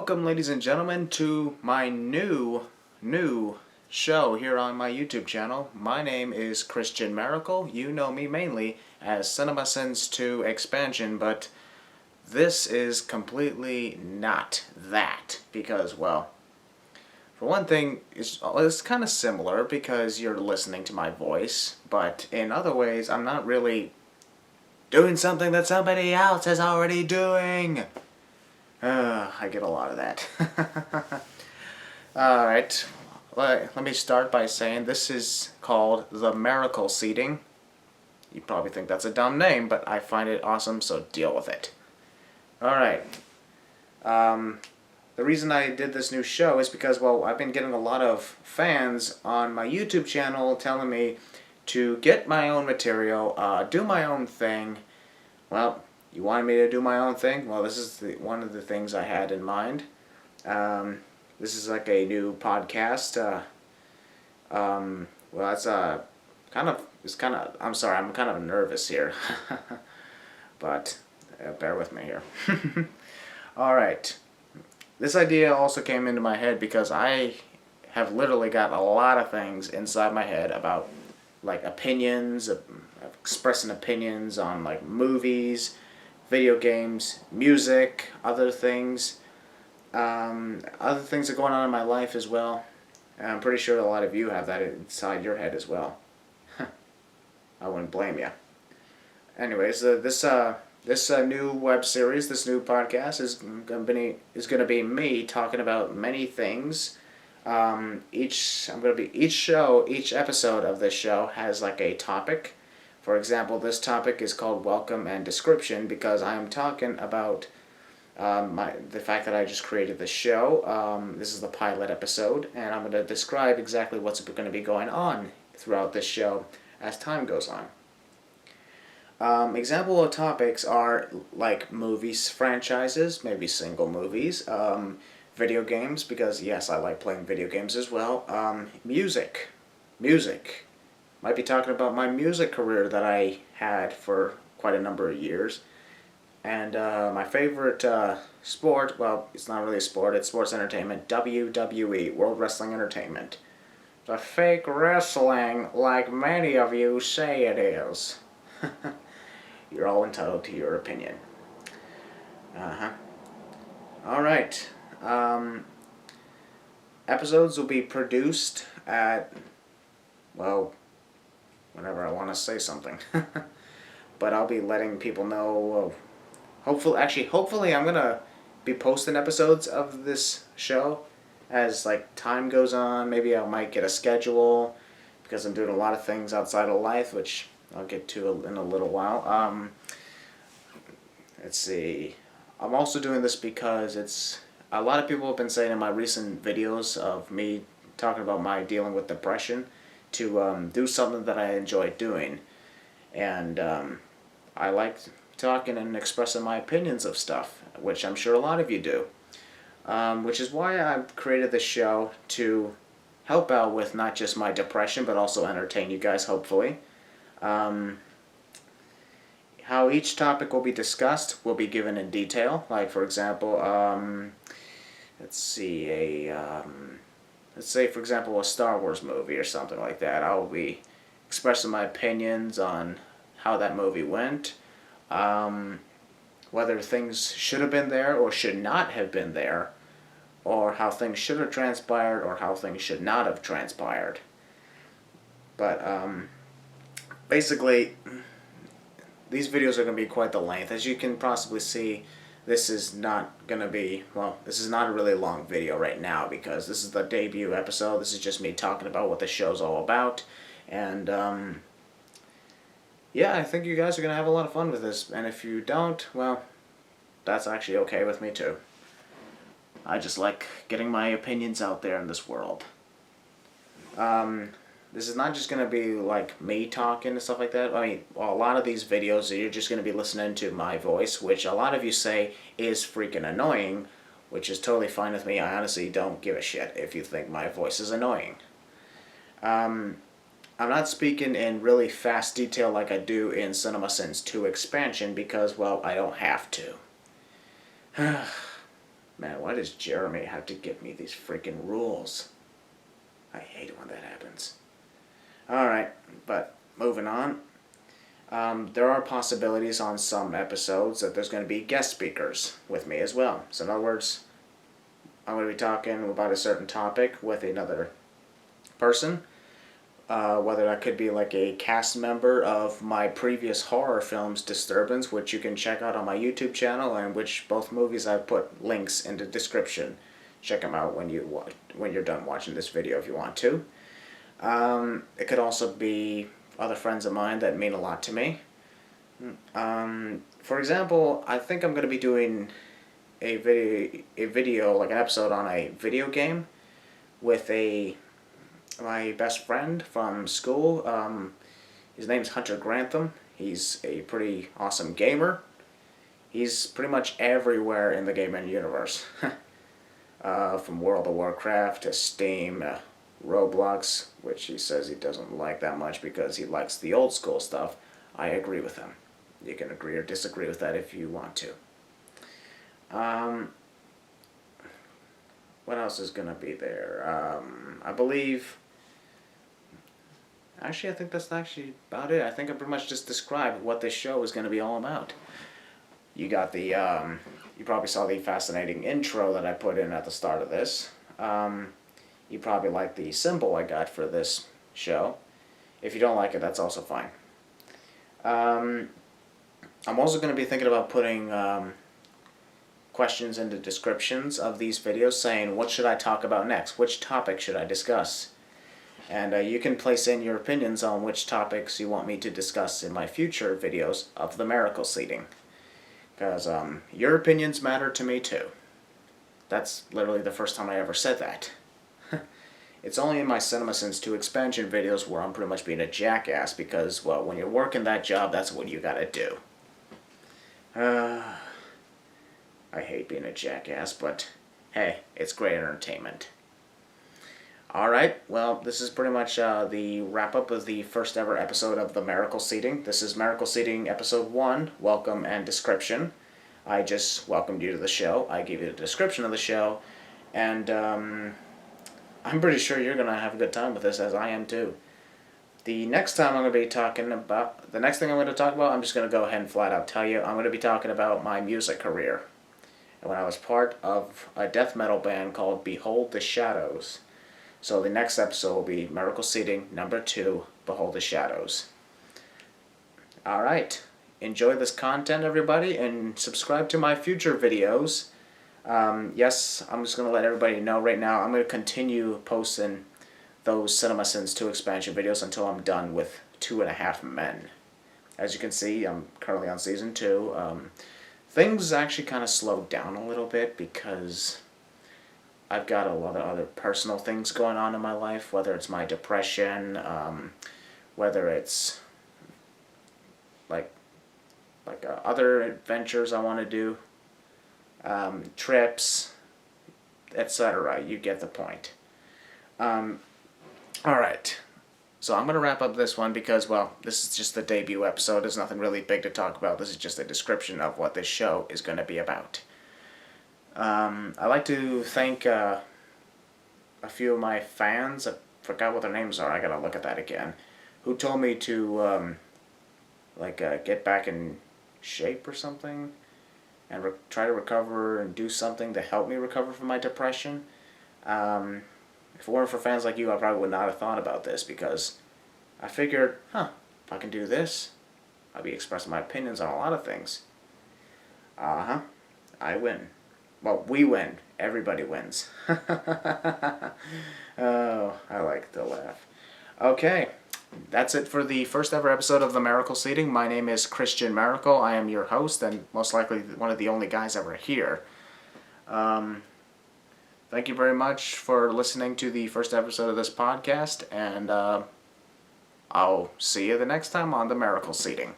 Welcome, ladies and gentlemen, to my new show here on my YouTube channel. My name is Christian Maracle. You know me mainly as CinemaSins 2 Expansion, but this is completely not that because, well, for one thing, it's kind of similar because you're listening to my voice, but in other ways, I'm not really doing something that somebody else is already doing. I get a lot of that. Alright, let me start by saying this is called the Maracle Seating. You probably think that's a dumb name, but I find it awesome, so deal with it. Alright. The reason I did this new show is because, well, I've been getting a lot of fans on my YouTube channel telling me to get my own material, do my own thing. Well, you wanted me to do my own thing? Well, this is one of the things I had in mind. This is like a new podcast. Well, that's I'm sorry, I'm kind of nervous here. But bear with me here. Alright. This idea also came into my head because I have literally got a lot of things inside my head about, like, opinions, expressing opinions on, like, movies, video games, music, other things are going on in my life as well. And I'm pretty sure a lot of you have that inside your head as well. I wouldn't blame you. Anyways, this new web series, this new podcast is going to be me talking about many things. Each episode of this show has like a topic. For example, this topic is called Welcome and Description because I am talking about the fact that I just created this show. This is the pilot episode, and I'm going to describe exactly what's going to be going on throughout this show as time goes on. Example of topics are like movies, franchises, maybe single movies, video games, because yes, I like playing video games as well, music. Might be talking about my music career that I had for quite a number of years. And my favorite sport, well, it's not really a sport, it's sports entertainment, WWE, World Wrestling Entertainment. The fake wrestling, like many of you say it is. You're all entitled to your opinion. Alright. Episodes will be produced at, well, whenever I want to say something. But I'll be letting people know. Hopefully I'm going to be posting episodes of this show as like time goes on. Maybe I might get a schedule because I'm doing a lot of things outside of life, which I'll get to in a little while. Let's see. I'm also doing this because a lot of people have been saying in my recent videos of me talking about my dealing with depression to do something that I enjoy doing. And I like talking and expressing my opinions of stuff, which I'm sure a lot of you do. Which is why I've created this show to help out with not just my depression, but also entertain you guys, hopefully. How each topic will be discussed will be given in detail. Like, for example, let's say, for example, a Star Wars movie or something like that. I will be expressing my opinions on how that movie went, whether things should have been there or should not have been there, or how things should have transpired or how things should not have transpired. But basically, these videos are going to be quite the length. As you can possibly see, this is not going to be, well, this is not a really long video right now because this is the debut episode. This is just me talking about what the show's all about. And yeah, I think you guys are going to have a lot of fun with this. And if you don't, well, that's actually okay with me too. I just like getting my opinions out there in this world. This is not just going to be like me talking and stuff like that. I mean, a lot of these videos, you're just going to be listening to my voice, which a lot of you say is freaking annoying, which is totally fine with me. I honestly don't give a shit if you think my voice is annoying. I'm not speaking in really fast detail like I do in CinemaSins 2 Expansion because, well, I don't have to. Man, why does Jeremy have to give me these freaking rules? I hate when that happens. Alright, but moving on. There are possibilities on some episodes that there's going to be guest speakers with me as well. So in other words, I'm going to be talking about a certain topic with another person. Whether that could be like a cast member of my previous horror films, Disturbance, which you can check out on my YouTube channel, and which both movies I've put links in the description. Check them out when you're done watching this video if you want to. It could also be other friends of mine that mean a lot to me. For example, I think I'm going to be doing a video, like an episode on a video game with my best friend from school. His name's Hunter Grantham. He's a pretty awesome gamer. He's pretty much everywhere in the gaming universe. From World of Warcraft to Steam, Roblox, which he says he doesn't like that much because he likes the old school stuff. I agree with him. You can agree or disagree with that if you want to. What else is going to be there? I believe... Actually, I think that's actually about it. I think I pretty much just described what this show is going to be all about. You got the... you probably saw the fascinating intro that I put in at the start of this. You probably like the symbol I got for this show. If you don't like it, that's also fine. I'm also going to be thinking about putting questions in the descriptions of these videos saying, what should I talk about next? Which topic should I discuss? And you can place in your opinions on which topics you want me to discuss in my future videos of the Maracle Seating. Because your opinions matter to me too. That's literally the first time I ever said that. It's only in my CinemaSins 2 expansion videos where I'm pretty much being a jackass because, well, when you're working that job, that's what you gotta do. I hate being a jackass, but hey, it's great entertainment. Alright, well, this is pretty much the wrap-up of the first ever episode of the Maracle Seating. This is Maracle Seating Episode 1, Welcome and Description. I just welcomed you to the show. I gave you the description of the show, and I'm pretty sure you're going to have a good time with this, as I am too. The next time I'm going to be talking about... The next thing I'm going to talk about, I'm just going to go ahead and flat out tell you. I'm going to be talking about my music career. And when I was part of a death metal band called Behold the Shadows. So the next episode will be Maracle Seating number 2, Behold the Shadows. Alright. Enjoy this content, everybody, and subscribe to my future videos. Yes, I'm just going to let everybody know right now, I'm going to continue posting those CinemaSins 2 expansion videos until I'm done with 2.5 Men. As you can see, I'm currently on Season 2. Things actually kind of slowed down a little bit because I've got a lot of other personal things going on in my life, whether it's my depression, whether it's like other adventures I want to do, trips, etc. You get the point. Alright, so I'm going to wrap up this one because, well, this is just the debut episode. There's nothing really big to talk about. This is just a description of what this show is going to be about. I'd like to thank a few of my fans. I forgot what their names are. I gotta look at that again. Who told me to get back in shape or something, and try to recover and do something to help me recover from my depression. If it weren't for fans like you, I probably would not have thought about this because I figured, if I can do this, I'll be expressing my opinions on a lot of things. I win. Well, we win. Everybody wins. Oh, I like to laugh. Okay, that's it for the first ever episode of the Maracle Seating. My name is Christian Maracle. I am your host and most likely one of the only guys ever here. Thank you very much for listening to the first episode of this podcast, and I'll see you the next time on the Maracle Seating.